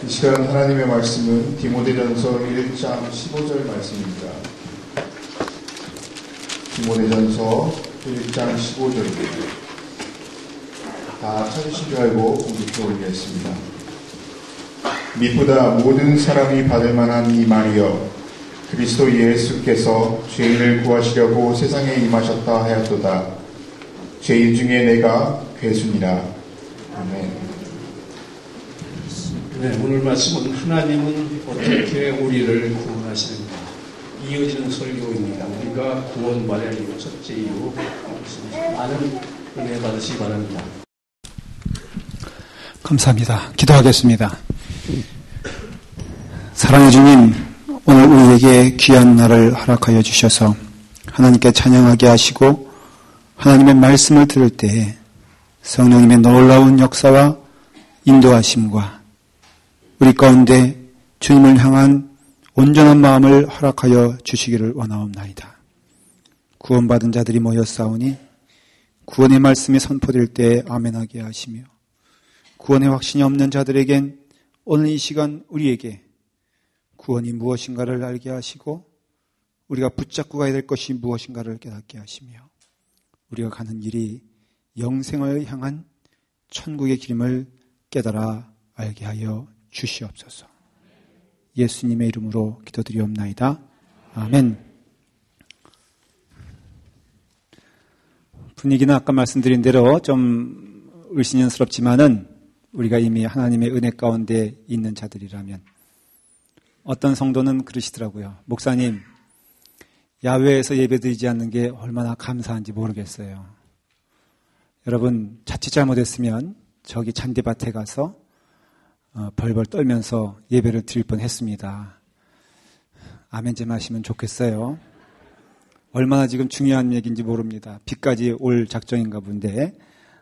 이 시간 하나님의 말씀은 디모데전서 1장 15절 말씀입니다. 디모데전서 1장 15절입니다. 다 찾으신 줄 알고 공독해 올리겠습니다. 미쁘다 모든 사람이 받을 만한 이 말이여, 그리스도 예수께서 죄인을 구하시려고 세상에 임하셨다 하였도다. 죄인 중에 내가 괴순이라. 아멘. 네, 오늘 말씀은 하나님은 어떻게 우리를 구원하시는가 이어지는 설교입니다. 우리가 구원받아야 할 첫째 이유, 많은 은혜 받으시기 바랍니다. 감사합니다. 기도하겠습니다. 사랑의 주님, 오늘 우리에게 귀한 날을 허락하여 주셔서 하나님께 찬양하게 하시고 하나님의 말씀을 들을 때에 성령님의 놀라운 역사와 인도하심과 우리 가운데 주님을 향한 온전한 마음을 허락하여 주시기를 원하옵나이다. 구원받은 자들이 모였사오니 구원의 말씀이 선포될 때에 아멘하게 하시며 구원의 확신이 없는 자들에겐 오늘 이 시간 우리에게 구원이 무엇인가를 알게 하시고 우리가 붙잡고 가야 될 것이 무엇인가를 깨닫게 하시며 우리가 가는 길이 영생을 향한 천국의 길임을 깨달아 알게 하여 주시옵소서. 예수님의 이름으로 기도드리옵나이다. 아멘. 분위기는 아까 말씀드린 대로 좀 을신연스럽지만은 우리가 이미 하나님의 은혜 가운데 있는 자들이라면 어떤 성도는 그러시더라고요. 목사님, 야외에서 예배드리지 않는 게 얼마나 감사한지 모르겠어요. 여러분, 자칫 잘못했으면 저기 잔디밭에 가서 벌벌 떨면서 예배를 드릴 뻔했습니다. 아멘 좀 하시면 좋겠어요. 얼마나 지금 중요한 얘기인지 모릅니다. 비까지 올 작정인가 본데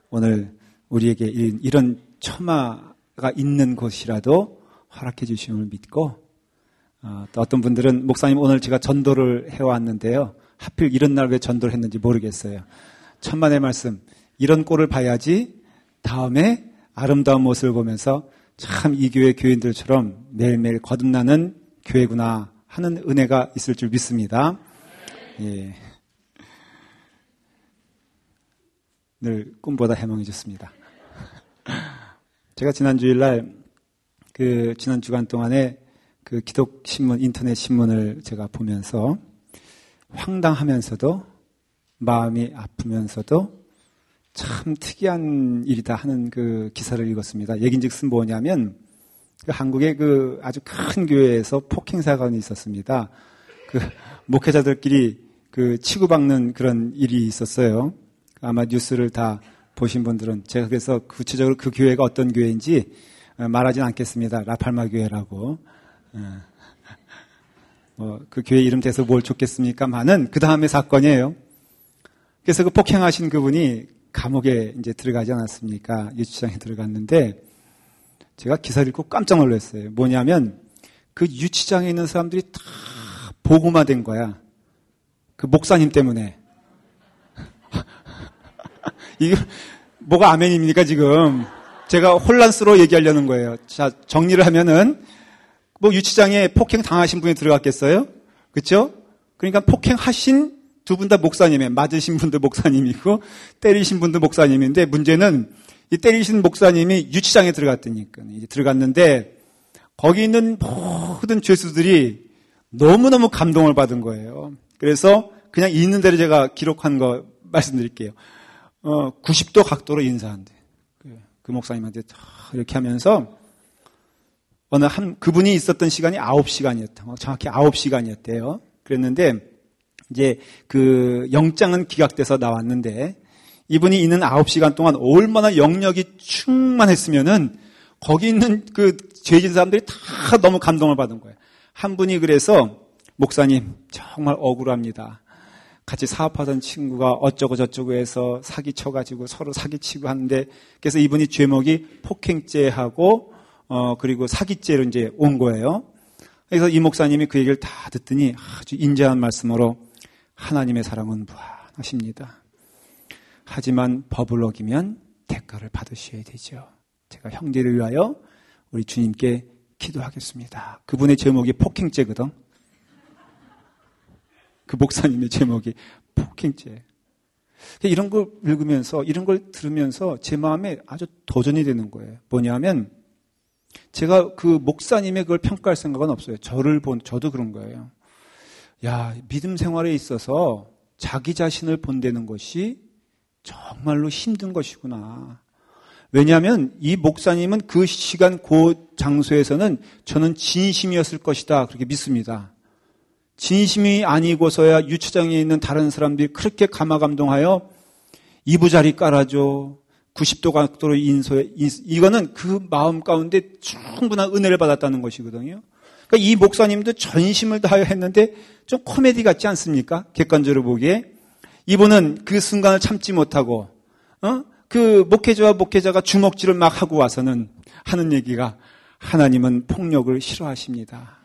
오늘 우리에게 이런 처마가 있는 곳이라도 허락해 주심을 믿고 또 어떤 분들은 목사님 오늘 제가 전도를 해왔는데요. 하필 이런 날 왜 전도를 했는지 모르겠어요. 천만의 말씀, 이런 꼴을 봐야지 다음에 아름다운 모습을 보면서 참 이 교회 교인들처럼 매일매일 거듭나는 교회구나 하는 은혜가 있을 줄 믿습니다. 예. 늘 꿈보다 해몽이 좋습니다. 제가 지난 주일날 지난 주간 동안에 기독신문, 인터넷 신문을 제가 보면서 황당하면서도 마음이 아프면서도 참 특이한 일이다 하는 기사를 읽었습니다. 얘긴즉슨 뭐냐면 한국의 아주 큰 교회에서 폭행 사건이 있었습니다. 목회자들끼리 치고박는 그런 일이 있었어요. 아마 뉴스를 다 보신 분들은 제가 그래서 구체적으로 그 교회가 어떤 교회인지 말하진 않겠습니다. 라팔마 교회라고. 그 교회 이름 대서 뭘 좋겠습니까만은 그 다음에 사건이에요. 그래서 폭행하신 그분이 감옥에 이제 들어가지 않았습니까? 유치장에 들어갔는데 제가 기사를 읽고 깜짝 놀랐어요. 뭐냐면 그 유치장에 있는 사람들이 다 복음화된 거야. 그 목사님 때문에. 이게 뭐가 아멘입니까 지금? 제가 혼란스러워 얘기하려는 거예요. 자, 정리를 하면은 유치장에 폭행 당하신 분이 들어갔겠어요? 그렇죠? 그러니까 폭행하신 두 분 다 목사님이에요. 맞으신 분도 목사님이고 때리신 분도 목사님인데 문제는 이 때리신 목사님이 유치장에 들어갔다니까. 이제 들어갔는데 거기 있는 모든 죄수들이 너무너무 감동을 받은 거예요. 그래서 그냥 있는 대로 제가 기록한 거 말씀드릴게요. 90도 각도로 인사한대. 그 목사님한테 이렇게 하면서 그분이 있었던 시간이 9시간이었다. 정확히 9시간이었대요. 그랬는데 이제 영장은 기각돼서 나왔는데 이분이 있는 9시간 동안 얼마나 영역이 충만했으면은 거기 있는 죄진 사람들이 다 너무 감동을 받은 거예요. 한 분이 그래서 목사님 정말 억울합니다. 같이 사업하던 친구가 어쩌고 저쩌고 해서 사기쳐가지고 서로 사기치고 하는데 그래서 이분이 죄목이 폭행죄하고 그리고 사기죄로 이제 온 거예요. 그래서 이 목사님이 그 얘기를 다 듣더니 아주 인자한 말씀으로 하나님의 사랑은 무한하십니다. 하지만 법을 어기면 대가를 받으셔야 되죠. 제가 형제를 위하여 우리 주님께 기도하겠습니다. 그분의 제목이 폭행죄거든. 그 목사님의 제목이 폭행죄. 이런 걸 읽으면서, 이런 걸 들으면서 제 마음에 아주 도전이 되는 거예요. 뭐냐면, 제가 그 목사님의 그걸 평가할 생각은 없어요. 저도 그런 거예요. 야, 믿음 생활에 있어서 자기 자신을 본다는 것이 정말로 힘든 것이구나. 왜냐하면 이 목사님은 그 시간 그 장소에서는 저는 진심이었을 것이다. 그렇게 믿습니다. 진심이 아니고서야 유치장에 있는 다른 사람들이 그렇게 감화감동하여 이부자리 깔아줘. 90도 각도로 인소해. 이거는 그 마음 가운데 충분한 은혜를 받았다는 것이거든요. 그러니까 이 목사님도 전심을 다하여 했는데 좀 코미디 같지 않습니까? 객관적으로 보기에. 이분은 그 순간을 참지 못하고, 그 목회자와 목회자가 주먹질을 막 하고 와서는 하는 얘기가 하나님은 폭력을 싫어하십니다.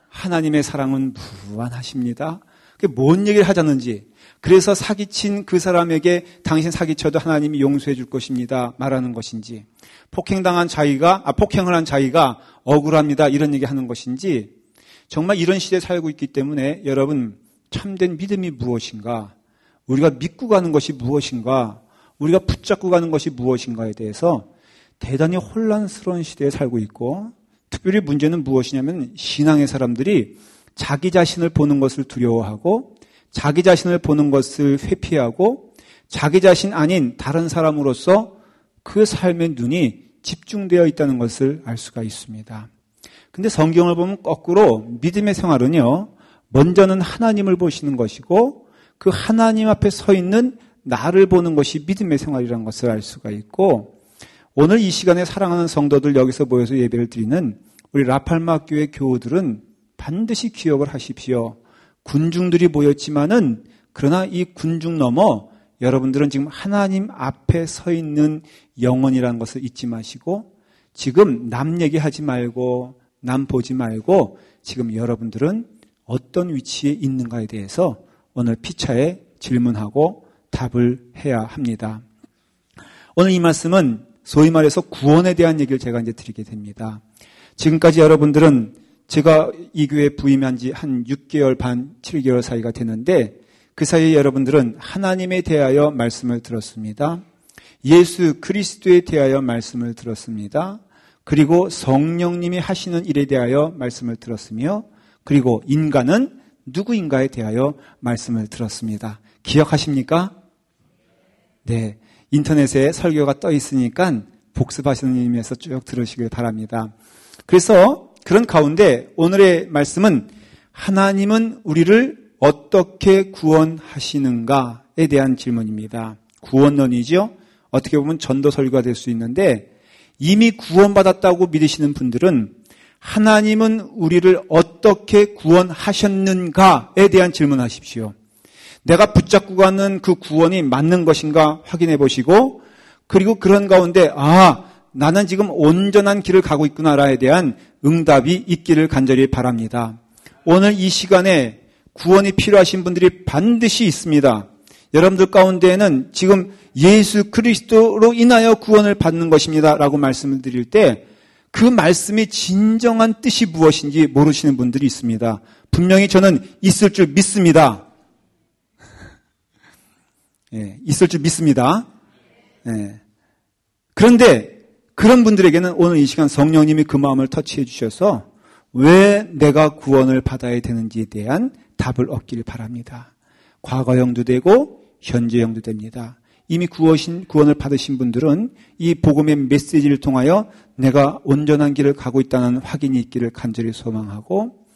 하나님의 사랑은 무한하십니다. 그게 뭔 얘기를 하자는지. 그래서 사기친 그 사람에게 당신 사기쳐도 하나님이 용서해 줄 것입니다. 말하는 것인지. 폭행을 한 자기가 억울합니다. 이런 얘기 하는 것인지. 정말 이런 시대에 살고 있기 때문에 여러분, 참된 믿음이 무엇인가? 우리가 믿고 가는 것이 무엇인가? 우리가 붙잡고 가는 것이 무엇인가에 대해서 대단히 혼란스러운 시대에 살고 있고, 특별히 문제는 무엇이냐면 신앙의 사람들이 자기 자신을 보는 것을 두려워하고 자기 자신을 보는 것을 회피하고 자기 자신 아닌 다른 사람으로서 그 삶의 눈이 집중되어 있다는 것을 알 수가 있습니다. 근데 성경을 보면 거꾸로 믿음의 생활은요, 먼저는 하나님을 보시는 것이고 그 하나님 앞에 서 있는 나를 보는 것이 믿음의 생활이라는 것을 알 수가 있고, 오늘 이 시간에 사랑하는 성도들 여기서 모여서 예배를 드리는 우리 라팔마 교회 교우들은 반드시 기억을 하십시오. 군중들이 모였지만은 그러나 이 군중 넘어 여러분들은 지금 하나님 앞에 서 있는 영혼이라는 것을 잊지 마시고 지금 남 얘기하지 말고 남 보지 말고 지금 여러분들은 어떤 위치에 있는가에 대해서 오늘 피차에 질문하고 답을 해야 합니다. 오늘 이 말씀은 소위 말해서 구원에 대한 얘기를 제가 이제 드리게 됩니다. 지금까지 여러분들은 제가 이 교회에 부임한 지 한 6개월 반, 7개월 사이가 되는데 그 사이에 여러분들은 하나님에 대하여 말씀을 들었습니다. 예수 그리스도에 대하여 말씀을 들었습니다. 그리고 성령님이 하시는 일에 대하여 말씀을 들었으며 그리고 인간은 누구인가에 대하여 말씀을 들었습니다. 기억하십니까? 네. 인터넷에 설교가 떠 있으니까 복습하시는 의미에서 쭉 들으시길 바랍니다. 그래서 그런 가운데 오늘의 말씀은 하나님은 우리를 어떻게 구원하시는가에 대한 질문입니다. 구원론이죠. 어떻게 보면 전도 설교가 될 수 있는데 이미 구원받았다고 믿으시는 분들은 하나님은 우리를 어떻게 구원하셨는가에 대한 질문하십시오. 내가 붙잡고 가는 그 구원이 맞는 것인가 확인해 보시고 그리고 그런 가운데 나는 지금 온전한 길을 가고 있구나라에 대한 응답이 있기를 간절히 바랍니다. 오늘 이 시간에 구원이 필요하신 분들이 반드시 있습니다. 여러분들 가운데에는 지금 예수 그리스도로 인하여 구원을 받는 것입니다 라고 말씀을 드릴 때 그 말씀이 진정한 뜻이 무엇인지 모르시는 분들이 있습니다. 분명히 저는 있을 줄 믿습니다. 예, 있을 줄 믿습니다. 예. 그런데 그런 분들에게는 오늘 이 시간 성령님이 그 마음을 터치해 주셔서 왜 내가 구원을 받아야 되는지에 대한 답을 얻기를 바랍니다. 과거형도 되고 현재형도 됩니다. 이미 구원을 받으신 분들은 이 복음의 메시지를 통하여 내가 온전한 길을 가고 있다는 확인이 있기를 간절히 소망하고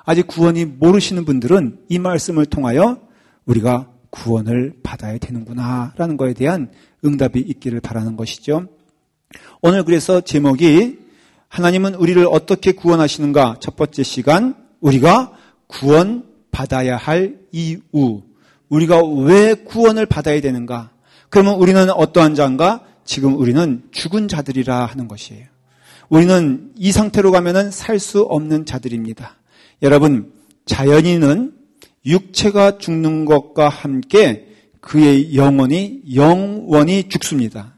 아직 구원이 모르시는 분들은 이 말씀을 통하여 우리가 구원을 받아야 되는구나라는 것에 대한 응답이 있기를 바라는 것이죠. 오늘 그래서 제목이 하나님은 우리를 어떻게 구원하시는가 첫 번째 시간 우리가 구원받아야 할 이유 우리가 왜 구원을 받아야 되는가 그러면 우리는 어떠한 자인가 지금 우리는 죽은 자들이라 하는 것이에요. 우리는 이 상태로 가면은 살 수 없는 자들입니다. 여러분 자연인은 육체가 죽는 것과 함께 그의 영혼이 영원히 죽습니다.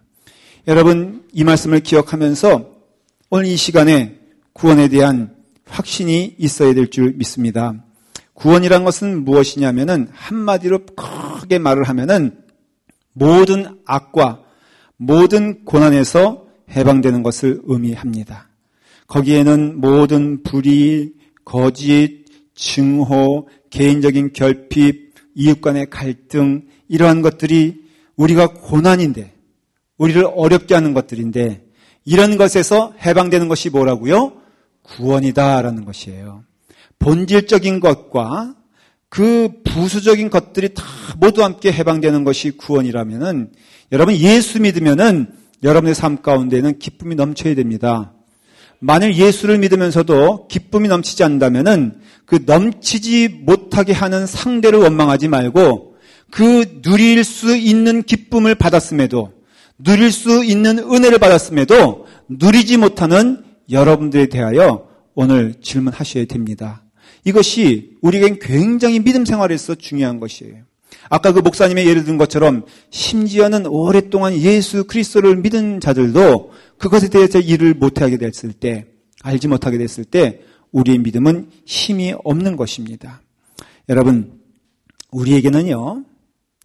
여러분 이 말씀을 기억하면서 오늘 이 시간에 구원에 대한 확신이 있어야 될 줄 믿습니다. 구원이란 것은 무엇이냐면은 한마디로 크게 말을 하면은 모든 악과 모든 고난에서 해방되는 것을 의미합니다. 거기에는 모든 불의, 거짓, 증오, 개인적인 결핍, 이웃 간의 갈등 이러한 것들이 우리가 고난인데 우리를 어렵게 하는 것들인데 이런 것에서 해방되는 것이 뭐라고요? 구원이다라는 것이에요. 본질적인 것과 그 부수적인 것들이 다 모두 함께 해방되는 것이 구원이라면은 여러분 예수 믿으면은 여러분의 삶 가운데는 기쁨이 넘쳐야 됩니다. 만일 예수를 믿으면서도 기쁨이 넘치지 않는다면은 그 넘치지 못하게 하는 상대를 원망하지 말고 그 누릴 수 있는 기쁨을 받았음에도 누릴 수 있는 은혜를 받았음에도 누리지 못하는 여러분들에 대하여 오늘 질문하셔야 됩니다. 이것이 우리에겐 굉장히 믿음 생활에서 중요한 것이에요. 아까 그 목사님의 예를 든 것처럼 심지어는 오랫동안 예수 그리스도를 믿은 자들도 그것에 대해서 일을 못하게 됐을 때, 알지 못하게 됐을 때 우리의 믿음은 힘이 없는 것입니다. 여러분, 우리에게는요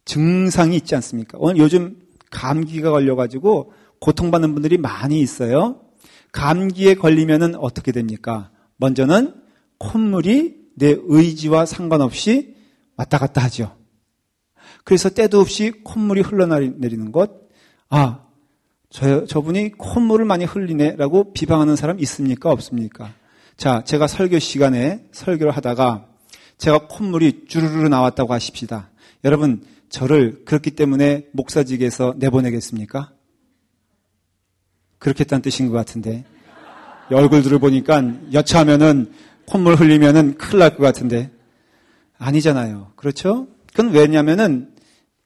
증상이 있지 않습니까? 오늘 요즘 감기가 걸려가지고 고통받는 분들이 많이 있어요. 감기에 걸리면은 어떻게 됩니까? 먼저는 콧물이 내 의지와 상관없이 왔다 갔다 하죠. 그래서 때도 없이 콧물이 흘러내리는 것, 저분이 콧물을 많이 흘리네라고 비방하는 사람 있습니까? 없습니까? 자, 제가 설교 시간에 설교를 하다가 제가 콧물이 주르르 나왔다고 하십시다. 여러분, 저를 그렇기 때문에 목사직에서 내보내겠습니까? 그렇겠다는 뜻인 것 같은데. 얼굴들을 보니까 여차하면은 콧물 흘리면은 큰일 날 것 같은데. 아니잖아요. 그렇죠? 그건 왜냐면은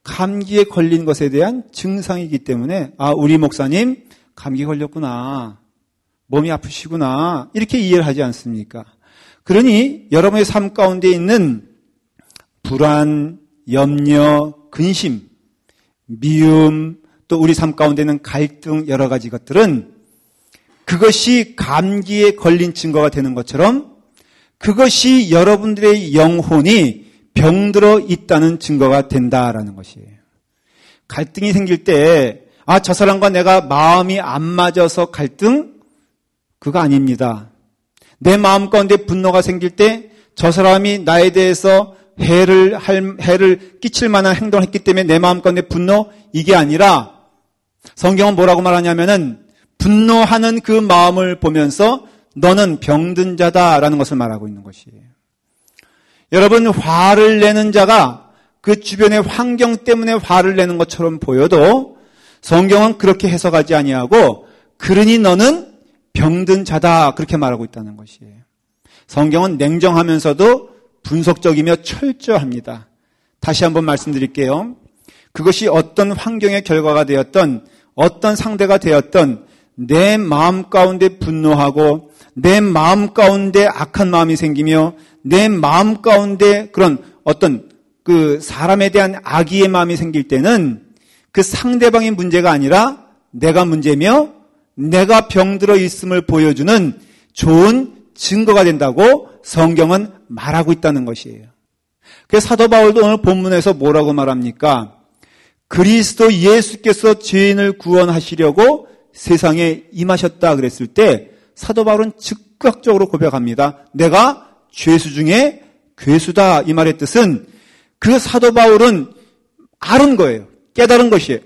감기에 걸린 것에 대한 증상이기 때문에 우리 목사님 감기 걸렸구나. 몸이 아프시구나. 이렇게 이해를 하지 않습니까? 그러니 여러분의 삶 가운데 있는 불안, 염려, 근심, 미움, 또 우리 삶 가운데 있는 갈등 여러 가지 것들은 그것이 감기에 걸린 증거가 되는 것처럼 그것이 여러분들의 영혼이 병들어 있다는 증거가 된다라는 것이에요. 갈등이 생길 때 저 사람과 내가 마음이 안 맞아서 갈등? 그거 아닙니다. 내 마음 가운데 분노가 생길 때 저 사람이 나에 대해서 해를 끼칠 만한 행동을 했기 때문에 내 마음 가운데 분노? 이게 아니라 성경은 뭐라고 말하냐면은 분노하는 그 마음을 보면서 너는 병든 자다라는 것을 말하고 있는 것이에요. 여러분, 화를 내는 자가 그 주변의 환경 때문에 화를 내는 것처럼 보여도 성경은 그렇게 해석하지 아니하고 그러니 너는 병든 자다 그렇게 말하고 있다는 것이에요. 성경은 냉정하면서도 분석적이며 철저합니다. 다시 한번 말씀드릴게요. 그것이 어떤 환경의 결과가 되었던 어떤 상대가 되었던 내 마음 가운데 분노하고 내 마음 가운데 악한 마음이 생기며 내 마음 가운데 그런 어떤 그 사람에 대한 악의의 마음이 생길 때는 그 상대방의 문제가 아니라 내가 문제며 내가 병들어 있음을 보여주는 좋은 증거가 된다고 성경은 말하고 있다는 것이에요. 그래서 사도 바울도 오늘 본문에서 뭐라고 말합니까? 그리스도 예수께서 죄인을 구원하시려고 세상에 임하셨다 그랬을 때 사도 바울은 즉각적으로 고백합니다. 내가 죄수 중에 괴수다. 이 말의 뜻은 그 사도 바울은 아는 거예요. 깨달은 것이에요.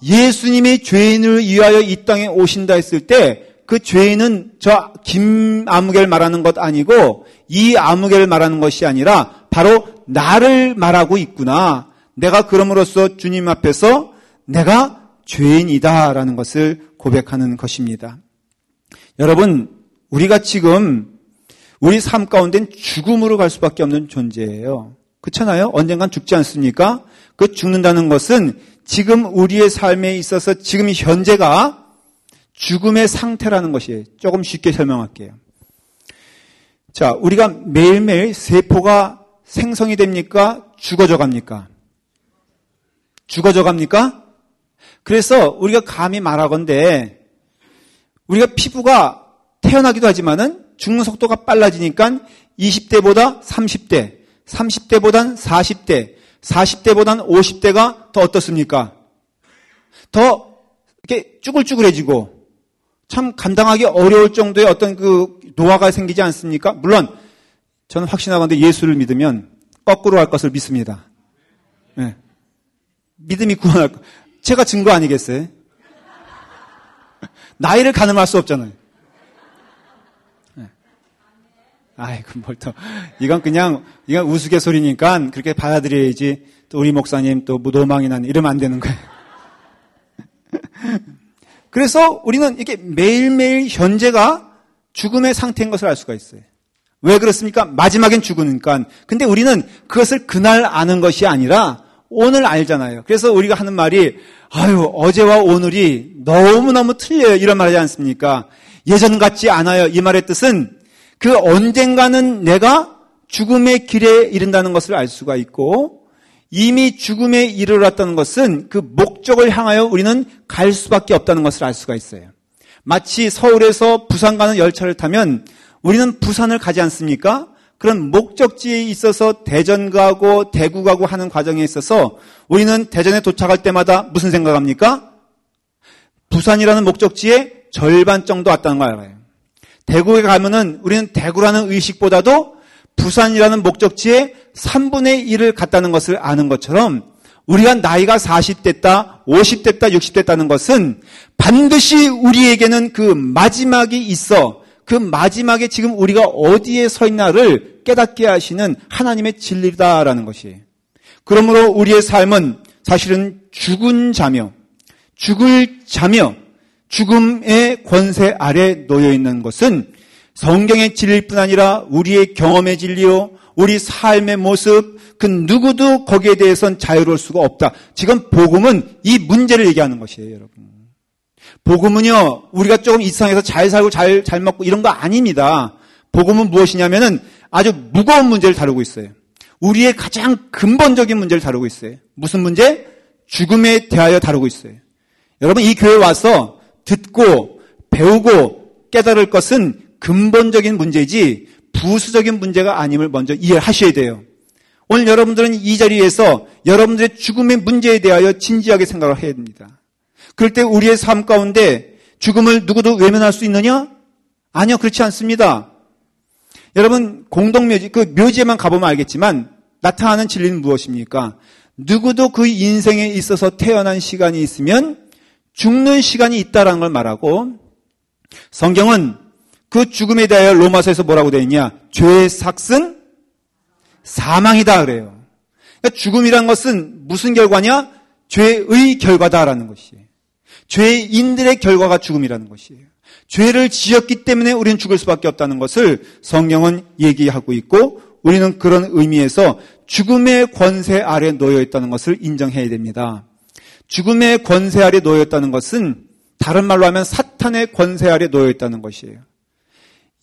예수님이 죄인을 위하여 이 땅에 오신다 했을 때 그 죄인은 저 김아무개를 말하는 것 아니고 이 아무개를 말하는 것이 아니라 바로 나를 말하고 있구나. 내가 그럼으로써 주님 앞에서 내가 죄인이다라는 것을 고백하는 것입니다. 여러분, 우리가 지금 우리 삶 가운데는 죽음으로 갈 수밖에 없는 존재예요. 그렇잖아요? 언젠간 죽지 않습니까? 그 죽는다는 것은 지금 우리의 삶에 있어서 지금 현재가 죽음의 상태라는 것이에요. 조금 쉽게 설명할게요. 자, 우리가 매일매일 세포가 생성이 됩니까? 죽어져 갑니까? 죽어져 갑니까? 그래서 우리가 감히 말하건대 우리가 피부가 태어나기도 하지만은 죽는 속도가 빨라지니까 20대보다 30대, 30대보단 40대, 40대보단 50대가 더 어떻습니까? 더 이렇게 쭈글쭈글해지고 참 감당하기 어려울 정도의 어떤 그 노화가 생기지 않습니까? 물론 저는 확신하건대 예수를 믿으면 거꾸로 할 것을 믿습니다. 네. 믿음이 구원할 것. 제가 증거 아니겠어요? 나이를 가늠할 수 없잖아요. 네. 아이고, 뭘 또. 이건 우스갯소리니까 그렇게 받아들여야지. 또 우리 목사님 또 노망이 난 이러면 안 되는 거예요. 그래서 우리는 이렇게 매일매일 현재가 죽음의 상태인 것을 알 수가 있어요. 왜 그렇습니까? 마지막엔 죽으니까. 근데 우리는 그것을 그날 아는 것이 아니라 오늘 알잖아요. 그래서 우리가 하는 말이 어제와 오늘이 너무너무 틀려요. 이런 말 하지 않습니까? 예전 같지 않아요. 이 말의 뜻은 그 언젠가는 내가 죽음의 길에 이른다는 것을 알 수가 있고 이미 죽음에 이르렀다는 것은 그 목적을 향하여 우리는 갈 수밖에 없다는 것을 알 수가 있어요. 마치 서울에서 부산 가는 열차를 타면 우리는 부산을 가지 않습니까? 그런 목적지에 있어서 대전 가고 대구 가고 하는 과정에 있어서 우리는 대전에 도착할 때마다 무슨 생각합니까? 부산이라는 목적지에 절반 정도 왔다는 걸 알아요. 대구에 가면은 우리는 대구라는 의식보다도 부산이라는 목적지에 3분의 1을 갔다는 것을 아는 것처럼 우리가 나이가 40됐다, 50됐다, 60됐다는 것은 반드시 우리에게는 그 마지막이 있어 그 마지막에 지금 우리가 어디에 서 있나를 깨닫게 하시는 하나님의 진리다라는 것이에요. 그러므로 우리의 삶은 사실은 죽은 자며 죽을 자며 죽음의 권세 아래 놓여 있는 것은 성경의 진리뿐 아니라 우리의 경험의 진리요, 우리 삶의 모습, 그 누구도 거기에 대해서는 자유로울 수가 없다. 지금 복음은 이 문제를 얘기하는 것이에요, 여러분. 복음은요, 우리가 조금 이 세상에서 잘 살고 잘 먹고 이런 거 아닙니다. 복음은 무엇이냐면은 아주 무거운 문제를 다루고 있어요. 우리의 가장 근본적인 문제를 다루고 있어요. 무슨 문제? 죽음에 대하여 다루고 있어요. 여러분, 이 교회에 와서 듣고 배우고 깨달을 것은 근본적인 문제지 부수적인 문제가 아님을 먼저 이해하셔야 돼요. 오늘 여러분들은 이 자리에서 여러분들의 죽음의 문제에 대하여 진지하게 생각을 해야 됩니다. 그럴 때 우리의 삶 가운데 죽음을 누구도 외면할 수 있느냐? 아니요, 그렇지 않습니다. 여러분, 공동묘지, 그 묘지에만 가보면 알겠지만 나타나는 진리는 무엇입니까? 누구도 그 인생에 있어서 태어난 시간이 있으면 죽는 시간이 있다라는 걸 말하고 성경은 그 죽음에 대하여 로마서에서 뭐라고 되어 있냐? 죄의 삭은 사망이다 그래요. 그러니까 죽음이란 것은 무슨 결과냐? 죄의 결과다라는 것이에요. 죄인들의 결과가 죽음이라는 것이에요. 죄를 지었기 때문에 우리는 죽을 수밖에 없다는 것을 성경은 얘기하고 있고 우리는 그런 의미에서 죽음의 권세 아래 놓여 있다는 것을 인정해야 됩니다. 죽음의 권세 아래 놓여 있다는 것은 다른 말로 하면 사탄의 권세 아래 놓여 있다는 것이에요.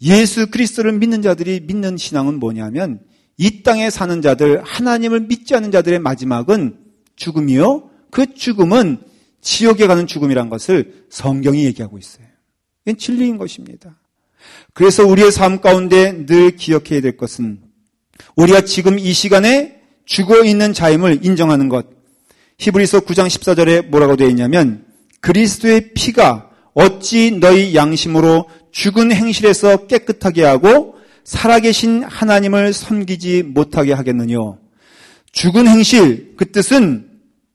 예수 그리스도를 믿는 자들이 믿는 신앙은 뭐냐면 이 땅에 사는 자들, 하나님을 믿지 않는 자들의 마지막은 죽음이요. 그 죽음은 지옥에 가는 죽음이란 것을 성경이 얘기하고 있어요. 이건 진리인 것입니다. 그래서 우리의 삶 가운데 늘 기억해야 될 것은 우리가 지금 이 시간에 죽어 있는 자임을 인정하는 것. 히브리서 9장 14절에 뭐라고 되어 있냐면 그리스도의 피가 어찌 너희 양심으로 죽은 행실에서 깨끗하게 하고 살아계신 하나님을 섬기지 못하게 하겠느냐. 죽은 행실, 그 뜻은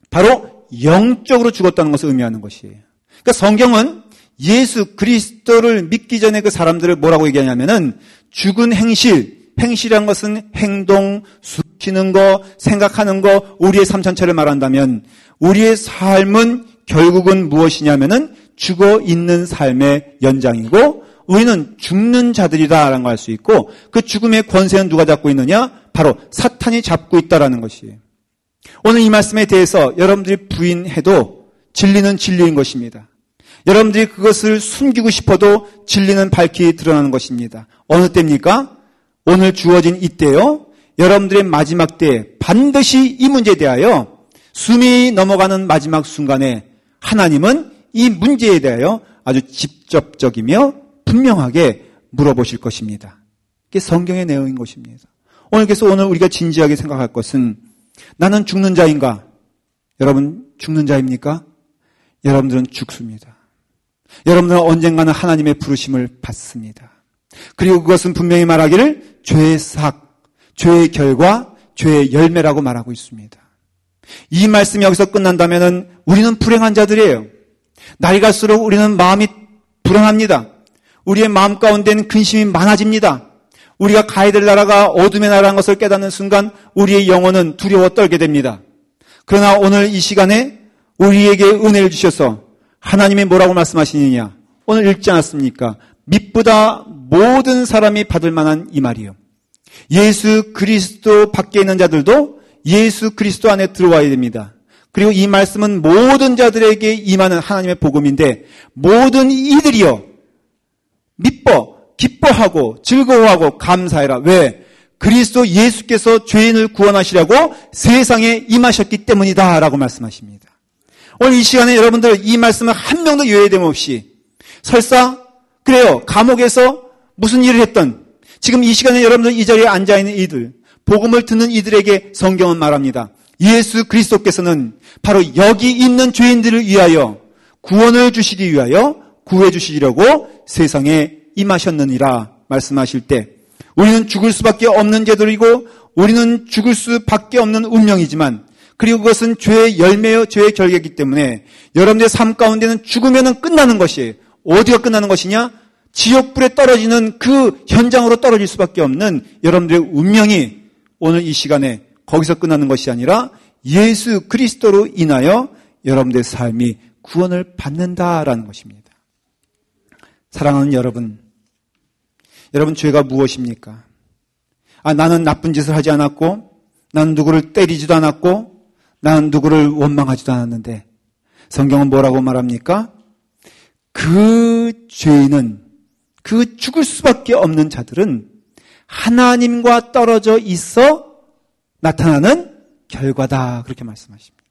바로 영적으로 죽었다는 것을 의미하는 것이에요. 그러니까 성경은 예수 그리스도를 믿기 전에 그 사람들을 뭐라고 얘기하냐면은 죽은 행실이란 것은 행동, 숨쉬는 거, 생각하는 거, 우리의 삶 전체를 말한다면 우리의 삶은 결국은 무엇이냐면은 죽어 있는 삶의 연장이고 우리는 죽는 자들이다라는 걸 알 수 있고 그 죽음의 권세는 누가 잡고 있느냐? 바로 사탄이 잡고 있다라는 것이에요. 오늘 이 말씀에 대해서 여러분들이 부인해도 진리는 진리인 것입니다. 여러분들이 그것을 숨기고 싶어도 진리는 밝히 드러나는 것입니다. 어느 때입니까? 오늘 주어진 이때요. 여러분들의 마지막 때에 반드시 이 문제에 대하여 숨이 넘어가는 마지막 순간에 하나님은 이 문제에 대하여 아주 직접적이며 분명하게 물어보실 것입니다. 이게 성경의 내용인 것입니다. 그래서 오늘 우리가 진지하게 생각할 것은 나는 죽는 자인가? 여러분 죽는 자입니까? 여러분들은 죽습니다. 여러분들은 언젠가는 하나님의 부르심을 받습니다. 그리고 그것은 분명히 말하기를 죄의 삭, 죄의 결과, 죄의 열매라고 말하고 있습니다. 이 말씀이 여기서 끝난다면 우리는 불행한 자들이에요. 날이 갈수록 우리는 마음이 불안합니다. 우리의 마음 가운데는 근심이 많아집니다. 우리가 가야 될 나라가 어둠의 나라라는 것을 깨닫는 순간 우리의 영혼은 두려워 떨게 됩니다. 그러나 오늘 이 시간에 우리에게 은혜를 주셔서 하나님이 뭐라고 말씀하시느냐? 오늘 읽지 않았습니까? 밑보다 모든 사람이 받을 만한 이 말이요. 예수 그리스도 밖에 있는 자들도 예수 그리스도 안에 들어와야 됩니다. 그리고 이 말씀은 모든 자들에게 임하는 하나님의 복음인데 모든 이들이요. 기뻐하고 즐거워하고 감사해라. 왜? 그리스도 예수께서 죄인을 구원하시려고 세상에 임하셨기 때문이다 라고 말씀하십니다. 오늘 이 시간에 여러분들 이 말씀을 한 명도 예외됨 없이 설사 그래요. 감옥에서 무슨 일을 했던 지금 이 시간에 여러분들 이 자리에 앉아있는 이들 복음을 듣는 이들에게 성경은 말합니다. 예수 그리스도께서는 바로 여기 있는 죄인들을 위하여 구원을 주시기 위하여 구해 주시려고 세상에 임하셨느니라 말씀하실 때 우리는 죽을 수밖에 없는 제도이고 우리는 죽을 수밖에 없는 운명이지만 그리고 그것은 죄의 열매요 죄의 결과이기 때문에 여러분들의 삶 가운데는 죽으면 끝나는 것이에요. 어디가 끝나는 것이냐? 지옥불에 떨어지는 그 현장으로 떨어질 수밖에 없는 여러분들의 운명이 오늘 이 시간에 거기서 끝나는 것이 아니라 예수 그리스도로 인하여 여러분들의 삶이 구원을 받는다라는 것입니다. 사랑하는 여러분 죄가 무엇입니까? 나는 나쁜 짓을 하지 않았고 나는 누구를 때리지도 않았고 나는 누구를 원망하지도 않았는데 성경은 뭐라고 말합니까? 그 죄인은 그 죽을 수밖에 없는 자들은 하나님과 떨어져 있어 나타나는 결과다 그렇게 말씀하십니다.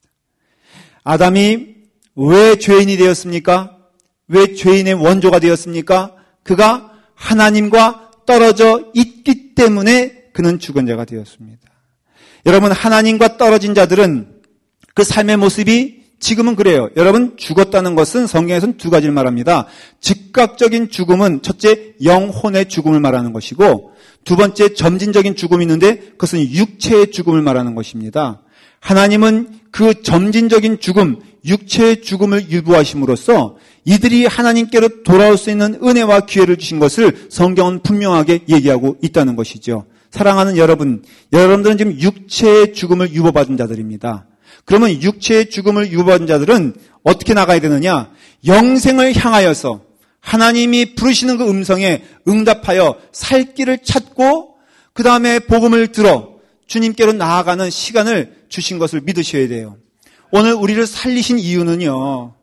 아담이 왜 죄인이 되었습니까? 왜 죄인의 원조가 되었습니까? 그가 하나님과 떨어져 있기 때문에 그는 죽은 자가 되었습니다. 여러분 하나님과 떨어진 자들은 그 삶의 모습이 지금은 그래요. 여러분 죽었다는 것은 성경에서는 두 가지를 말합니다. 즉각적인 죽음은 첫째 영혼의 죽음을 말하는 것이고 두 번째 점진적인 죽음이 있는데 그것은 육체의 죽음을 말하는 것입니다. 하나님은 그 점진적인 죽음, 육체의 죽음을 유보하심으로써 이들이 하나님께로 돌아올 수 있는 은혜와 기회를 주신 것을 성경은 분명하게 얘기하고 있다는 것이죠. 사랑하는 여러분들은 지금 육체의 죽음을 유보받은 자들입니다. 그러면 육체의 죽음을 유보받은 자들은 어떻게 나가야 되느냐? 영생을 향하여서 하나님이 부르시는 그 음성에 응답하여 살 길을 찾고 그 다음에 복음을 들어 주님께로 나아가는 시간을 주신 것을 믿으셔야 돼요. 오늘 우리를 살리신 이유는요.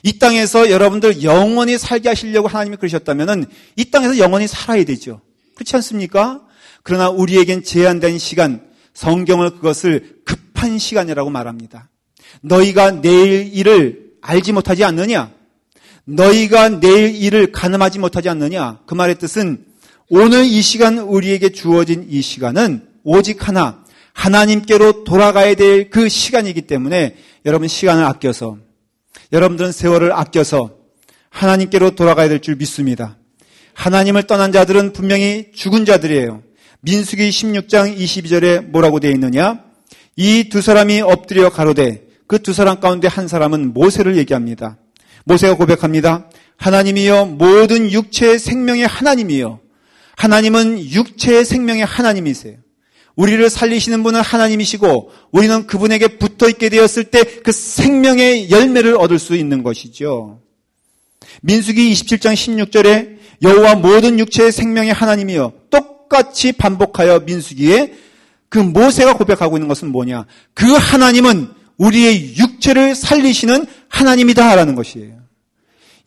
이 땅에서 여러분들 영원히 살게 하시려고 하나님이 그러셨다면 이 땅에서 영원히 살아야 되죠. 그렇지 않습니까? 그러나 우리에겐 제한된 시간, 성경을 그것을 급한 시간이라고 말합니다. 너희가 내일 일을 알지 못하지 않느냐? 너희가 내일 일을 가늠하지 못하지 않느냐? 그 말의 뜻은 오늘 이 시간 우리에게 주어진 이 시간은 오직 하나, 하나님께로 돌아가야 될 그 시간이기 때문에 여러분 시간을 아껴서 여러분들은 세월을 아껴서 하나님께로 돌아가야 될 줄 믿습니다. 하나님을 떠난 자들은 분명히 죽은 자들이에요. 민수기 16장 22절에 뭐라고 되어 있느냐? 이 두 사람이 엎드려 가로되 그 두 사람 가운데 한 사람은 모세를 얘기합니다. 모세가 고백합니다. 하나님이여 모든 육체의 생명의 하나님이여. 하나님은 육체의 생명의 하나님이세요. 우리를 살리시는 분은 하나님이시고 우리는 그분에게 붙어있게 되었을 때 그 생명의 열매를 얻을 수 있는 것이죠. 민수기 27장 16절에 여호와 모든 육체의 생명의 하나님이여 똑같이 반복하여 민수기에 그 모세가 고백하고 있는 것은 뭐냐? 그 하나님은 우리의 육체를 살리시는 하나님이다라는 것이에요.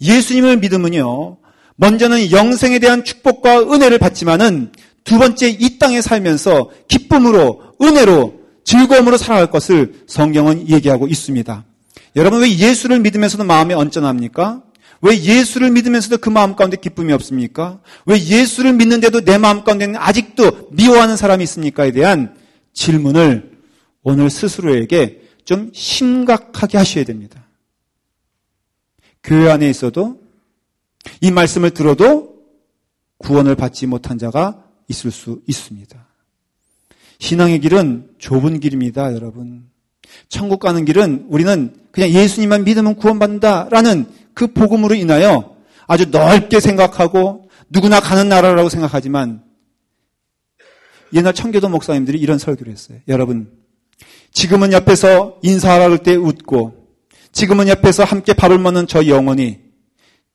예수님을 믿으면요. 먼저는 영생에 대한 축복과 은혜를 받지만은 두 번째 이 땅에 살면서 기쁨으로 은혜로 즐거움으로 살아갈 것을 성경은 얘기하고 있습니다. 여러분 왜 예수를 믿으면서도 마음이 언짢합니까? 왜 예수를 믿으면서도 그 마음 가운데 기쁨이 없습니까? 왜 예수를 믿는데도 내 마음 가운데는 아직도 미워하는 사람이 있습니까?에 대한 질문을 오늘 스스로에게 좀 심각하게 하셔야 됩니다. 교회 안에 있어도 이 말씀을 들어도 구원을 받지 못한 자가 있을 수 있습니다. 신앙의 길은 좁은 길입니다, 여러분. 천국 가는 길은 우리는 그냥 예수님만 믿으면 구원받는다라는 그 복음으로 인하여 아주 넓게 생각하고 누구나 가는 나라라고 생각하지만 옛날 청교도 목사님들이 이런 설교를 했어요. 여러분, 지금은 옆에서 인사할 때 웃고 지금은 옆에서 함께 밥을 먹는 저 영혼이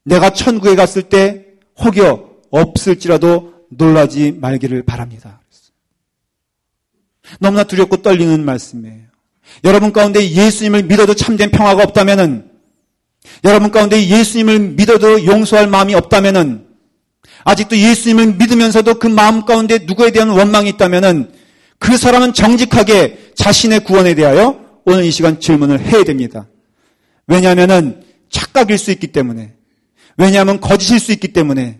내가 천국에 갔을 때 혹여 없을지라도 놀라지 말기를 바랍니다. 너무나 두렵고 떨리는 말씀이에요. 여러분 가운데 예수님을 믿어도 참된 평화가 없다면은, 여러분 가운데 예수님을 믿어도 용서할 마음이 없다면은, 아직도 예수님을 믿으면서도 그 마음 가운데 누구에 대한 원망이 있다면은 그 사람은 정직하게 자신의 구원에 대하여 오늘 이 시간 질문을 해야 됩니다. 왜냐하면은 착각일 수 있기 때문에, 왜냐하면 거짓일 수 있기 때문에,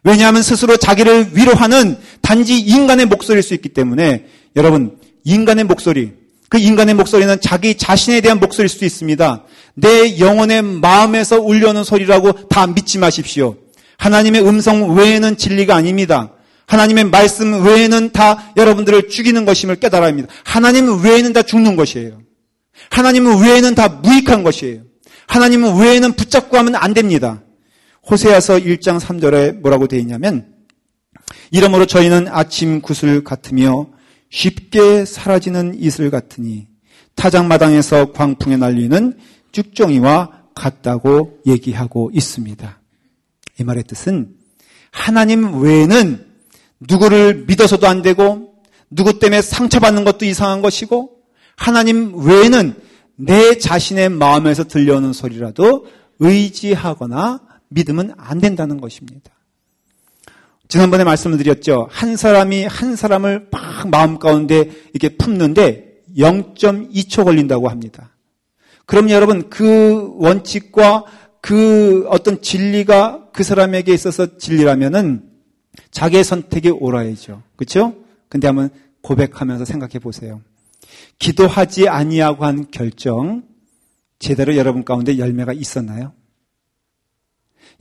왜냐하면 스스로 자기를 위로하는 단지 인간의 목소리일 수 있기 때문에 여러분, 인간의 목소리, 그 인간의 목소리는 자기 자신에 대한 목소리일 수도 있습니다. 내 영혼의 마음에서 울려오는 소리라고 다 믿지 마십시오. 하나님의 음성 외에는 진리가 아닙니다. 하나님의 말씀 외에는 다 여러분들을 죽이는 것임을 깨달아야 합니다. 하나님 외에는 다 죽는 것이에요. 하나님 외에는 다 무익한 것이에요. 하나님 외에는 붙잡고 하면 안 됩니다. 호세아서 1장 3절에 뭐라고 되어 있냐면, 이러므로 저희는 아침 구슬 같으며 쉽게 사라지는 이슬 같으니 타작마당에서 광풍에 날리는 쭉정이와 같다고 얘기하고 있습니다. 이 말의 뜻은 하나님 외에는 누구를 믿어서도 안 되고 누구 때문에 상처받는 것도 이상한 것이고, 하나님 외에는 내 자신의 마음에서 들려오는 소리라도 의지하거나 믿으면 안 된다는 것입니다. 지난번에 말씀을 드렸죠. 한 사람이 한 사람을 막 마음 가운데 이렇게 품는데 0.2초 걸린다고 합니다. 그럼 여러분, 그 원칙과 그 어떤 진리가 그 사람에게 있어서 진리라면은 자기의 선택이 옳아야죠. 그렇죠? 근데 한번 고백하면서 생각해 보세요. 기도하지 아니하고 한 결정, 제대로 여러분 가운데 열매가 있었나요?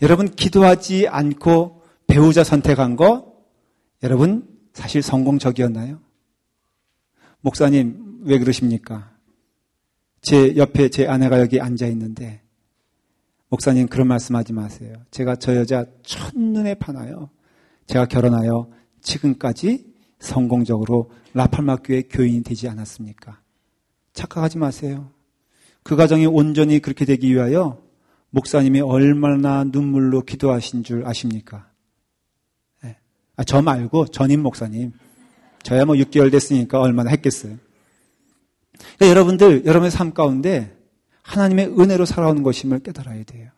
여러분, 기도하지 않고 배우자 선택한 거, 여러분 사실 성공적이었나요? 목사님, 왜 그러십니까? 제 옆에 제 아내가 여기 앉아 있는데, 목사님 그런 말씀하지 마세요. 제가 저 여자 첫눈에 반하여 제가 결혼하여 지금까지 성공적으로 라팔마 교회 교인이 되지 않았습니까? 착각하지 마세요. 그 가정이 온전히 그렇게 되기 위하여 목사님이 얼마나 눈물로 기도하신 줄 아십니까? 네. 저 말고 전임 목사님. 저야 뭐 6개월 됐으니까 얼마나 했겠어요. 그러니까 여러분들, 여러분의 삶 가운데 하나님의 은혜로 살아오는 것임을 깨달아야 돼요.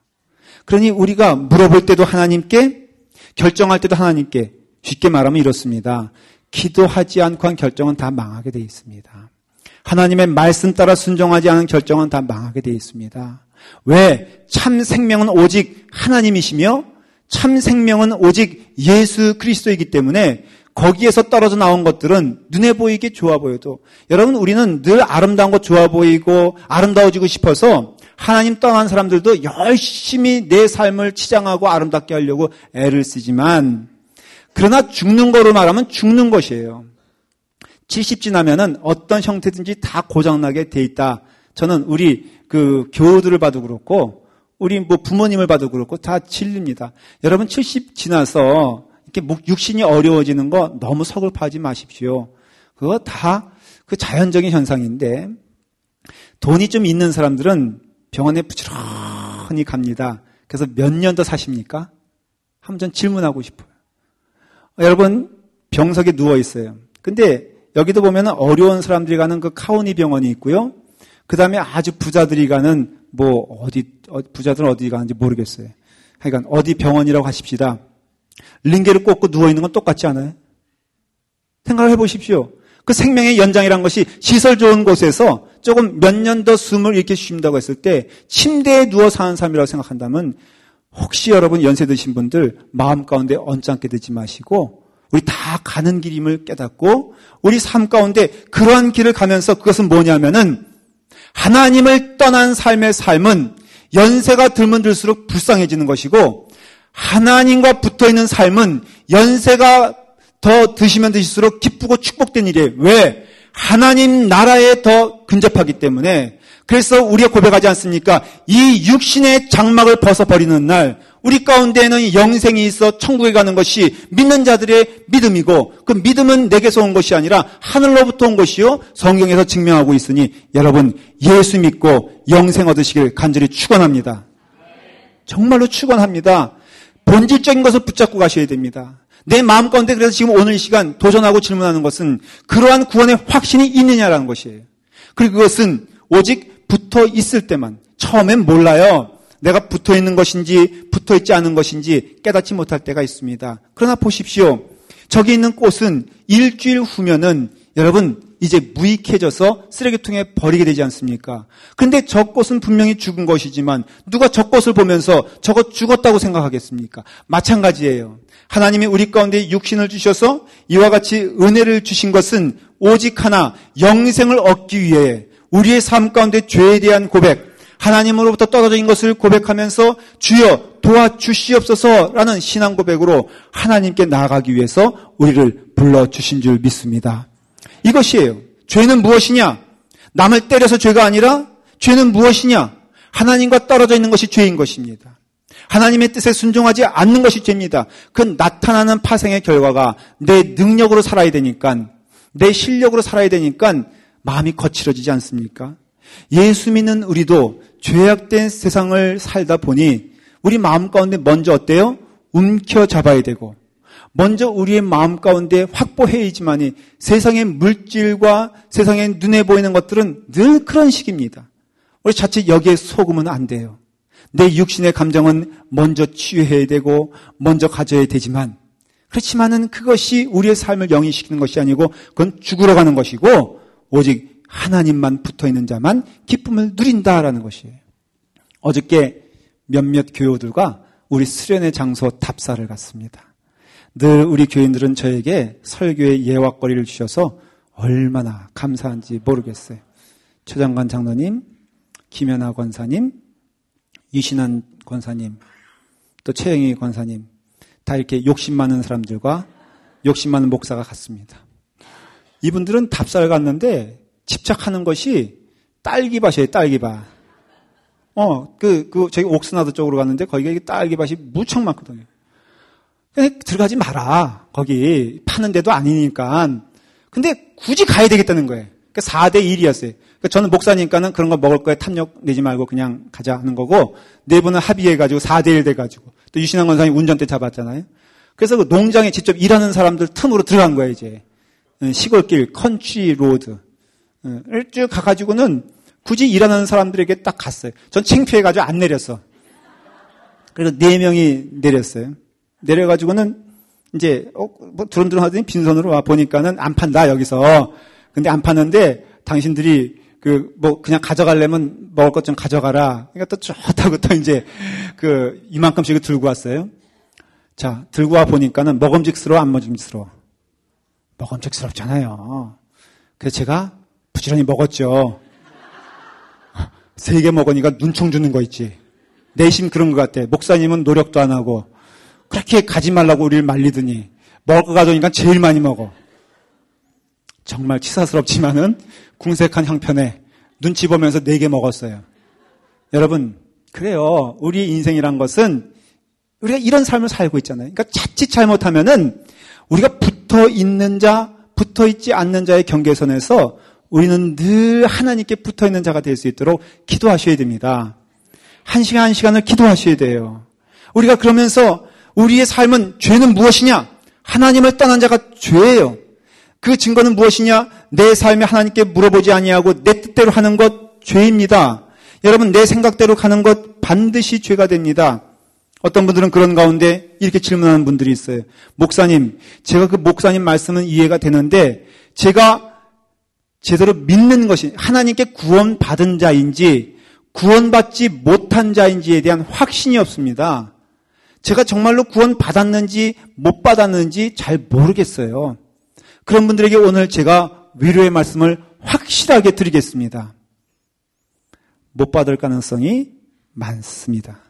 그러니 우리가 물어볼 때도 하나님께, 결정할 때도 하나님께, 쉽게 말하면 이렇습니다. 기도하지 않고 한 결정은 다 망하게 되어 있습니다. 하나님의 말씀 따라 순종하지 않은 결정은 다 망하게 되어 있습니다. 왜? 참 생명은 오직 하나님이시며 참 생명은 오직 예수 그리스도이기 때문에 거기에서 떨어져 나온 것들은 눈에 보이게 좋아 보여도, 여러분, 우리는 늘 아름다운 것 좋아 보이고 아름다워지고 싶어서 하나님 떠난 사람들도 열심히 내 삶을 치장하고 아름답게 하려고 애를 쓰지만, 그러나 죽는 거로 말하면 죽는 것이에요. 70 지나면은 어떤 형태든지 다 고장나게 돼 있다. 저는 우리 그 교우들을 봐도 그렇고 우리 뭐 부모님을 봐도 그렇고 다 진리입니다. 여러분 70 지나서 이렇게 육신이 어려워지는 거 너무 서글퍼하지 마십시오. 그거 다 그 자연적인 현상인데, 돈이 좀 있는 사람들은 병원에 부지런히 갑니다. 그래서 몇 년 더 사십니까? 한번 전 질문하고 싶어요. 여러분, 병석에 누워 있어요. 근데 여기도 보면 어려운 사람들이 가는 그 카우니 병원이 있고요. 그 다음에 아주 부자들이 가는 부자들은 어디 가는지 모르겠어요. 하여간 어디 병원이라고 하십시다. 링게를 꽂고 누워 있는 건 똑같지 않아요? 생각을 해보십시오. 그 생명의 연장이란 것이 시설 좋은 곳에서 조금 몇 년 더 숨을 이렇게 쉰다고 했을 때 침대에 누워 사는 사람이라고 생각한다면 혹시 여러분 연세 드신 분들 마음 가운데 언짢게 되지 마시고 우리 다 가는 길임을 깨닫고 우리 삶 가운데 그러한 길을 가면서 그것은 뭐냐면은 하나님을 떠난 삶의 삶은 연세가 들면 들수록 불쌍해지는 것이고 하나님과 붙어있는 삶은 연세가 더 드시면 드실수록 기쁘고 축복된 일이에요. 왜? 하나님 나라에 더 근접하기 때문에. 그래서 우리가 고백하지 않습니까? 이 육신의 장막을 벗어버리는 날 우리 가운데에는 영생이 있어 천국에 가는 것이 믿는 자들의 믿음이고 그 믿음은 내게서 온 것이 아니라 하늘로부터 온 것이요 성경에서 증명하고 있으니 여러분 예수 믿고 영생 얻으시길 간절히 축원합니다. 정말로 축원합니다. 본질적인 것을 붙잡고 가셔야 됩니다. 내 마음 가운데 그래서 지금 오늘 이 시간 도전하고 질문하는 것은 그러한 구원의 확신이 있느냐라는 것이에요. 그리고 그것은 오직 붙어 있을 때만. 처음엔 몰라요. 내가 붙어 있는 것인지 붙어 있지 않은 것인지 깨닫지 못할 때가 있습니다. 그러나 보십시오. 저기 있는 꽃은 일주일 후면은 여러분 이제 무익해져서 쓰레기통에 버리게 되지 않습니까? 근데 저 꽃은 분명히 죽은 것이지만 누가 저 꽃을 보면서 저거 죽었다고 생각하겠습니까? 마찬가지예요. 하나님이 우리 가운데 육신을 주셔서 이와 같이 은혜를 주신 것은 오직 하나 영생을 얻기 위해 우리의 삶 가운데 죄에 대한 고백, 하나님으로부터 떨어진 것을 고백하면서 주여 도와주시옵소서라는 신앙 고백으로 하나님께 나아가기 위해서 우리를 불러주신 줄 믿습니다. 이것이에요. 죄는 무엇이냐? 남을 때려서 죄가 아니라 죄는 무엇이냐? 하나님과 떨어져 있는 것이 죄인 것입니다. 하나님의 뜻에 순종하지 않는 것이 죄입니다. 그 나타나는 파생의 결과가 내 능력으로 살아야 되니까, 내 실력으로 살아야 되니까 마음이 거칠어지지 않습니까? 예수 믿는 우리도 죄악된 세상을 살다 보니 우리 마음 가운데 먼저 어때요? 움켜잡아야 되고 먼저 우리의 마음 가운데 확보해야지만이 세상의 물질과 세상의 눈에 보이는 것들은 늘 그런 식입니다. 우리 자칫 여기에 속으면 안 돼요. 내 육신의 감정은 먼저 치유해야 되고 먼저 가져야 되지만 그렇지만은 그것이 우리의 삶을 영위시키는 것이 아니고 그건 죽으러 가는 것이고 오직 하나님만 붙어있는 자만 기쁨을 누린다라는 것이에요. 어저께 몇몇 교우들과 우리 수련의 장소 답사를 갔습니다. 늘 우리 교인들은 저에게 설교의 예화거리를 주셔서 얼마나 감사한지 모르겠어요. 최장관 장로님, 김연아 권사님, 유신한 권사님, 또 최영희 권사님 다 이렇게 욕심 많은 사람들과 욕심 많은 목사가 갔습니다. 이분들은 답사를 갔는데 집착하는 것이 딸기밭이에요, 딸기밭. 저기 옥스나드 쪽으로 갔는데 거기가 딸기밭이 무척 많거든요. 그냥 들어가지 마라. 거기 파는 데도 아니니까. 근데 굳이 가야 되겠다는 거예요. 그러니까 4대 1이었어요. 그러니까 저는 목사니까는 그런 거 먹을 거에 탐욕 내지 말고 그냥 가자 하는 거고, 네 분은 합의해가지고 4대 1 돼가지고, 또 유신한 권사님 운전대 잡았잖아요. 그래서 그 농장에 직접 일하는 사람들 틈으로 들어간 거예요, 이제. 시골길, 컨트리 로드. 를 쭉 가가지고는 굳이 일하는 사람들에게 딱 갔어요. 전 창피해가지고 안 내렸어. 그래서 4명이 내렸어요. 내려가지고는 이제 뭐 두런두런 하더니 빈손으로 와 보니까는 안 판다 여기서. 근데 안 파는데 당신들이 그냥 가져가려면 먹을 것 좀 가져가라. 그러니까 또 좋다고 또 이제 이만큼씩 들고 왔어요. 자, 들고 와 보니까는 먹음직스러워 안 먹음직스러워? 먹음직스럽잖아요. 그래서 제가 부지런히 먹었죠. 3개 먹으니까 눈총 주는 거 있지. 내심 그런 것 같아. 목사님은 노력도 안 하고 그렇게 가지 말라고 우리를 말리더니 먹을 거 가져오니까 제일 많이 먹어. 정말 치사스럽지만은 궁색한 형편에 눈치 보면서 4개 먹었어요. 여러분, 그래요. 우리 인생이란 것은 우리가 이런 삶을 살고 있잖아요. 그러니까 자칫 잘못하면은 우리가 붙어 있는 자, 붙어 있지 않는 자의 경계선에서 우리는 늘 하나님께 붙어 있는 자가 될 수 있도록 기도하셔야 됩니다. 한 시간 한 시간을 기도하셔야 돼요. 우리가 그러면서 우리의 삶은 죄는 무엇이냐? 하나님을 떠난 자가 죄예요. 그 증거는 무엇이냐? 내 삶에 하나님께 물어보지 아니하고 내 뜻대로 하는 것 죄입니다. 여러분, 내 생각대로 가는 것 반드시 죄가 됩니다. 어떤 분들은 그런 가운데 이렇게 질문하는 분들이 있어요. 목사님, 제가 그 목사님 말씀은 이해가 되는데 제가 제대로 믿는 것이 하나님께 구원받은 자인지 구원받지 못한 자인지에 대한 확신이 없습니다. 제가 정말로 구원 받았는지 못 받았는지 잘 모르겠어요. 그런 분들에게 오늘 제가 위로의 말씀을 확실하게 드리겠습니다. 못 받을 가능성이 많습니다.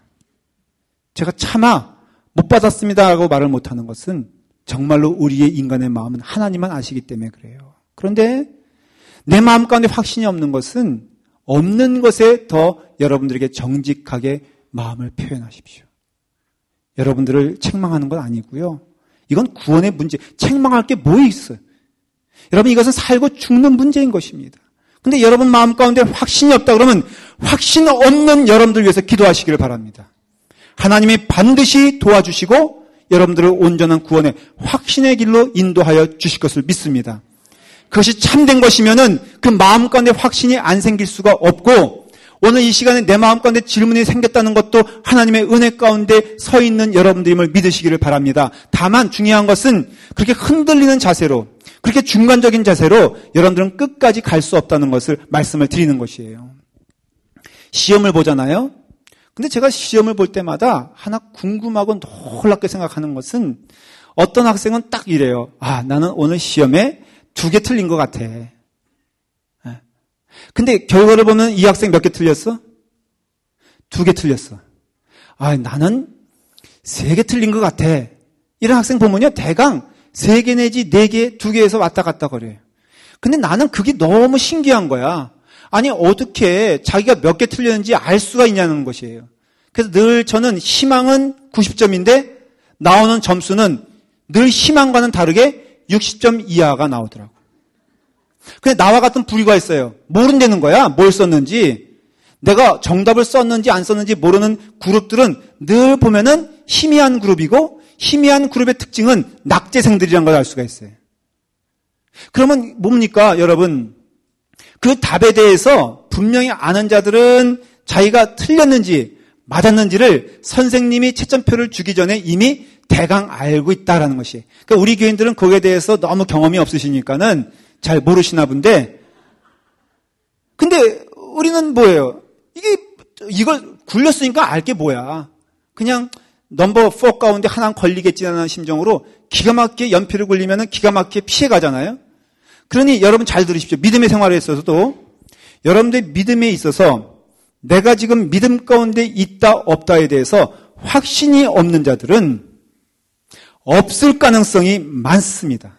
제가 차마 못 받았습니다라고 말을 못하는 것은 정말로 우리의 인간의 마음은 하나님만 아시기 때문에 그래요. 그런데 내 마음 가운데 확신이 없는 것은 없는 것에 더 여러분들에게 정직하게 마음을 표현하십시오. 여러분들을 책망하는 건 아니고요. 이건 구원의 문제. 책망할 게 뭐 있어요? 여러분 이것은 살고 죽는 문제인 것입니다. 근데 여러분 마음 가운데 확신이 없다 그러면 확신 없는 여러분들 위해서 기도하시기를 바랍니다. 하나님이 반드시 도와주시고 여러분들을 온전한 구원의 확신의 길로 인도하여 주실 것을 믿습니다. 그것이 참된 것이면은 그 마음 가운데 확신이 안 생길 수가 없고 오늘 이 시간에 내 마음 가운데 질문이 생겼다는 것도 하나님의 은혜 가운데 서 있는 여러분들임을 믿으시기를 바랍니다. 다만 중요한 것은 그렇게 흔들리는 자세로 그렇게 중간적인 자세로 여러분들은 끝까지 갈 수 없다는 것을 말씀을 드리는 것이에요. 시험을 보잖아요. 근데 제가 시험을 볼 때마다 하나 궁금하고 놀랍게 생각하는 것은 어떤 학생은 딱 이래요. 나는 오늘 시험에 2개 틀린 것 같아. 근데 결과를 보면 이 학생 몇 개 틀렸어? 2개 틀렸어. 나는 3개 틀린 것 같아. 이런 학생 보면요. 대강 3개 내지 4개, 2개에서 왔다 갔다 거려요. 근데 나는 그게 너무 신기한 거야. 아니 어떻게 자기가 몇 개 틀렸는지 알 수가 있냐는 것이에요. 그래서 늘 저는 희망은 90점인데 나오는 점수는 늘 희망과는 다르게 60점 이하가 나오더라고. 근데 나와 같은 부류가 있어요. 모른다는 거야. 뭘 썼는지. 내가 정답을 썼는지 안 썼는지 모르는 그룹들은 늘 보면은 희미한 그룹이고 희미한 그룹의 특징은 낙제생들이라는 걸 알 수가 있어요. 그러면 뭡니까 여러분? 그 답에 대해서 분명히 아는 자들은 자기가 틀렸는지 맞았는지를 선생님이 채점표를 주기 전에 이미 대강 알고 있다라는 것이. 그러니까 우리 교인들은 거기에 대해서 너무 경험이 없으시니까는 잘 모르시나 본데, 근데 우리는 뭐예요? 이걸 굴렸으니까 알 게 뭐야? 그냥 넘버 4 가운데 하나 걸리겠지라는 심정으로 기가 막히게 연필을 굴리면은 기가 막히게 피해 가잖아요? 그러니 여러분 잘 들으십시오. 믿음의 생활에 있어서도 여러분들의 믿음에 있어서 내가 지금 믿음 가운데 있다 없다에 대해서 확신이 없는 자들은 없을 가능성이 많습니다.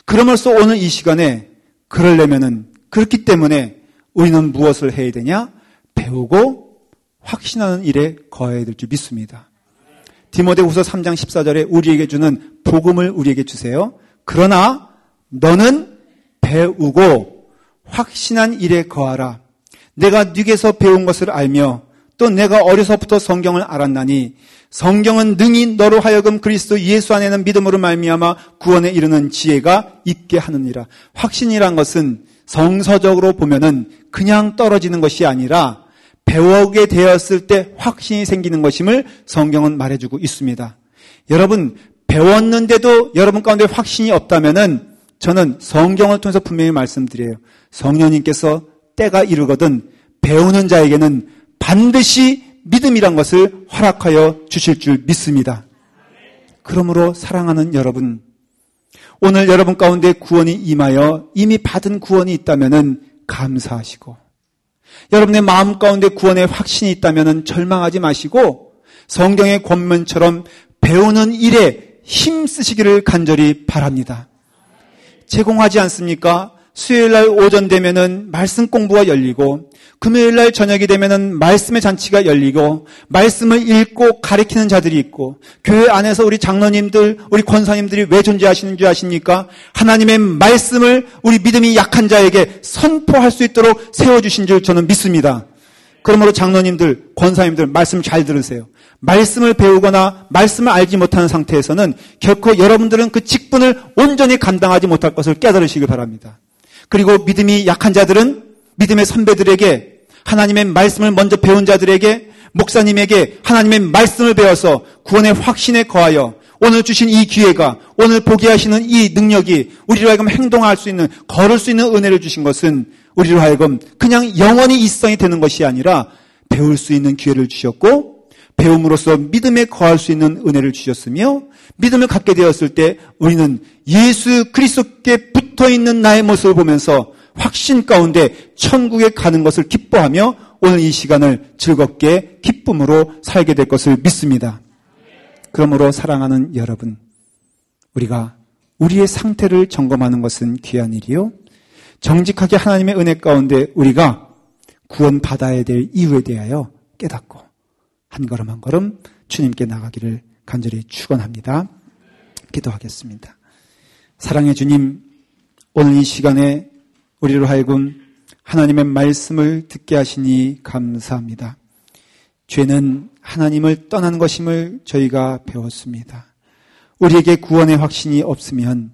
그러면서 오늘 이 시간에 그러려면은 그렇기 때문에 우리는 무엇을 해야 되냐? 배우고 확신하는 일에 거해야 될 줄 믿습니다. 디모데후서 3장 14절에 우리에게 주는 복음을 우리에게 주세요. 그러나 너는 배우고 확신한 일에 거하라. 내가 네게서 배운 것을 알며 또 내가 어려서부터 성경을 알았나니 성경은 능히 너로 하여금 그리스도 예수 안에는 믿음으로 말미암아 구원에 이르는 지혜가 있게 하느니라. 확신이란 것은 성서적으로 보면은 그냥 떨어지는 것이 아니라 배우게 되었을 때 확신이 생기는 것임을 성경은 말해주고 있습니다. 여러분 배웠는데도 여러분 가운데 확신이 없다면은 저는 성경을 통해서 분명히 말씀드려요. 성령님께서 때가 이르거든 배우는 자에게는 반드시 믿음이란 것을 허락하여 주실 줄 믿습니다. 그러므로 사랑하는 여러분, 오늘 여러분 가운데 구원이 임하여 이미 받은 구원이 있다면은 감사하시고, 여러분의 마음 가운데 구원의 확신이 있다면은 절망하지 마시고 성경의 권면처럼 배우는 일에 힘쓰시기를 간절히 바랍니다. 제공하지 않습니까? 수요일날 오전 되면은 말씀 공부가 열리고 금요일날 저녁이 되면은 말씀의 잔치가 열리고 말씀을 읽고 가르치는 자들이 있고 교회 안에서 우리 장로님들, 우리 권사님들이 왜 존재하시는 줄 아십니까? 하나님의 말씀을 우리 믿음이 약한 자에게 선포할 수 있도록 세워주신 줄 저는 믿습니다. 그러므로 장로님들, 권사님들 말씀 잘 들으세요. 말씀을 배우거나 말씀을 알지 못하는 상태에서는 결코 여러분들은 그 직분을 온전히 감당하지 못할 것을 깨달으시길 바랍니다. 그리고 믿음이 약한 자들은 믿음의 선배들에게 하나님의 말씀을 먼저 배운 자들에게 목사님에게 하나님의 말씀을 배워서 구원의 확신에 거하여 오늘 주신 이 기회가 오늘 보게 하시는 이 능력이 우리로 하여금 행동할 수 있는 걸을 수 있는 은혜를 주신 것은 우리로 하여금 그냥 영원히 일성이 되는 것이 아니라 배울 수 있는 기회를 주셨고 배움으로써 믿음에 거할 수 있는 은혜를 주셨으며 믿음을 갖게 되었을 때 우리는 예수 그리스도께 붙어있는 나의 모습을 보면서 확신 가운데 천국에 가는 것을 기뻐하며 오늘 이 시간을 즐겁게 기쁨으로 살게 될 것을 믿습니다. 그러므로 사랑하는 여러분, 우리가 우리의 상태를 점검하는 것은 귀한 일이요. 정직하게 하나님의 은혜 가운데 우리가 구원받아야 될 이유에 대하여 깨닫고 한 걸음 한 걸음 주님께 나가기를 간절히 축원합니다. 기도하겠습니다. 사랑의 주님, 오늘 이 시간에 우리로 하여금 하나님의 말씀을 듣게 하시니 감사합니다. 죄는 하나님을 떠나는 것임을 저희가 배웠습니다. 우리에게 구원의 확신이 없으면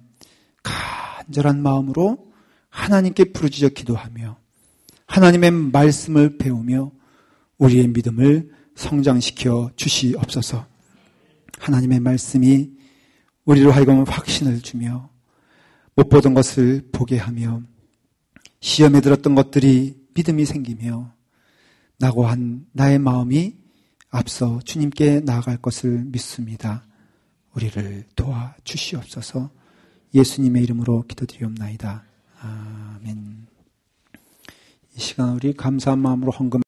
간절한 마음으로 하나님께 부르짖어 기도하며 하나님의 말씀을 배우며 우리의 믿음을 성장시켜 주시옵소서. 하나님의 말씀이 우리로 하여금 확신을 주며 못 보던 것을 보게 하며 시험에 들었던 것들이 믿음이 생기며 낙오한 나의 마음이 앞서 주님께 나아갈 것을 믿습니다. 우리를 도와주시옵소서. 예수님의 이름으로 기도드리옵나이다. 아멘. 이 시간 우리 감사한 마음으로 헌금